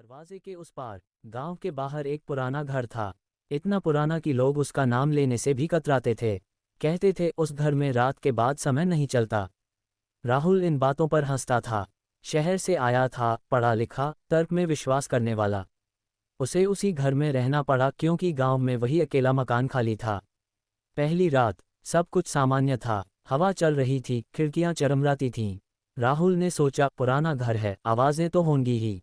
दरवाजे के उस पार गांव के बाहर एक पुराना घर था। इतना पुराना कि लोग उसका नाम लेने से भी कतराते थे। कहते थे उस घर में रात के बाद समय नहीं चलता। राहुल इन बातों पर हंसता था। शहर से आया था, पढ़ा लिखा, तर्क में विश्वास करने वाला। उसे उसी घर में रहना पड़ा क्योंकि गांव में वही अकेला मकान खाली था। पहली रात सब कुछ सामान्य था। हवा चल रही थी, खिड़कियां चरमराती थीं। राहुल ने सोचा पुराना घर है, आवाजें तो होंगी ही।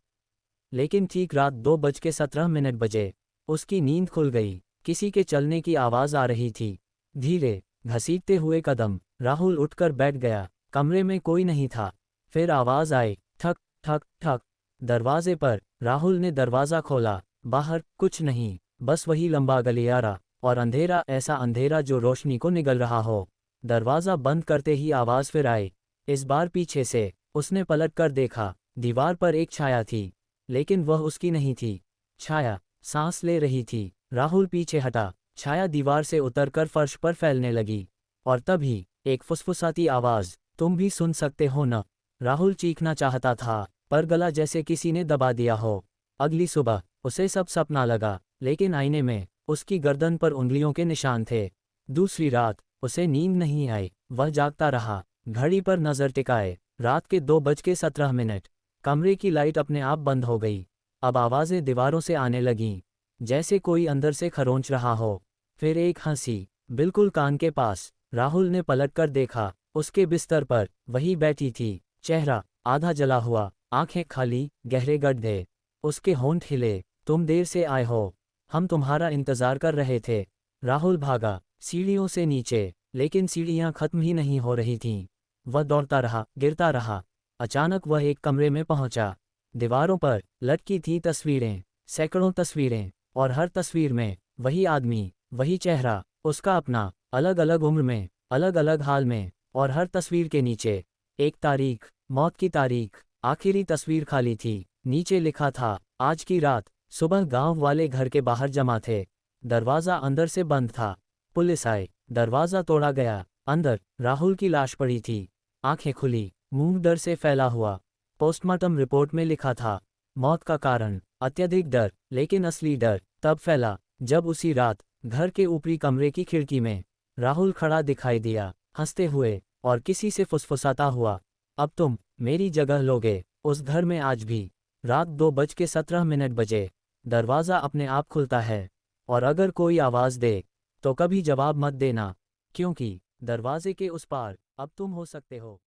लेकिन ठीक रात 2:17 बजे उसकी नींद खुल गई। किसी के चलने की आवाज आ रही थी। धीरे घसीटते हुए कदम। राहुल उठकर बैठ गया। कमरे में कोई नहीं था। फिर आवाज आई, ठक ठक ठक। दरवाजे पर। राहुल ने दरवाजा खोला। बाहर कुछ नहीं, बस वही लंबा गलियारा और अंधेरा, ऐसा अंधेरा जो रोशनी को निगल रहा हो। दरवाजा बंद करते ही आवाज फिर आई, इस बार पीछे से। उसने पलट कर देखा। दीवार पर एक छाया थी, लेकिन वह उसकी नहीं थी। छाया सांस ले रही थी। राहुल पीछे हटा। छाया दीवार से उतरकर फर्श पर फैलने लगी। और तभी एक फुसफुसाती आवाज, तुम भी सुन सकते हो न। राहुल चीखना चाहता था, पर गला जैसे किसी ने दबा दिया हो। अगली सुबह उसे सब सपना लगा, लेकिन आईने में उसकी गर्दन पर उंगलियों के निशान थे। दूसरी रात उसे नींद नहीं आई। वह जागता रहा, घड़ी पर नजर टिकाए। रात के 2:17। कमरे की लाइट अपने आप बंद हो गई। अब आवाजें दीवारों से आने लगीं, जैसे कोई अंदर से खरोंच रहा हो। फिर एक हंसी, बिल्कुल कान के पास। राहुल ने पलटकर देखा। उसके बिस्तर पर वही बैठी थी। चेहरा आधा जला हुआ, आंखें खाली, गहरे गड्ढे। उसके होंठ हिले, तुम देर से आए हो, हम तुम्हारा इंतजार कर रहे थे। राहुल भागा सीढ़ियों से नीचे, लेकिन सीढ़ियां खत्म ही नहीं हो रही थीं। वह दौड़ता रहा, गिरता रहा। अचानक वह एक कमरे में पहुंचा। दीवारों पर लटकी थी तस्वीरें, सैकड़ों तस्वीरें, और हर तस्वीर में वही आदमी, वही चेहरा, उसका अपना, अलग अलग उम्र में, अलग अलग हाल में। और हर तस्वीर के नीचे एक तारीख, मौत की तारीख। आखिरी तस्वीर खाली थी। नीचे लिखा था, आज की रात। सुबह गांव वाले घर के बाहर जमा थे। दरवाजा अंदर से बंद था। पुलिस आई, दरवाजा तोड़ा गया। अंदर राहुल की लाश पड़ी थी, आंखें खुली, मुंह डर से फैला हुआ। पोस्टमार्टम रिपोर्ट में लिखा था, मौत का कारण अत्यधिक डर। लेकिन असली डर तब फैला जब उसी रात घर के ऊपरी कमरे की खिड़की में राहुल खड़ा दिखाई दिया, हंसते हुए और किसी से फुसफुसाता हुआ, अब तुम मेरी जगह लोगे उस घर में आज भी। रात 2:17 दरवाज़ा अपने आप खुलता है, और अगर कोई आवाज़ दे तो कभी जवाब मत देना, क्योंकि दरवाजे के उस पार अब तुम हो सकते हो।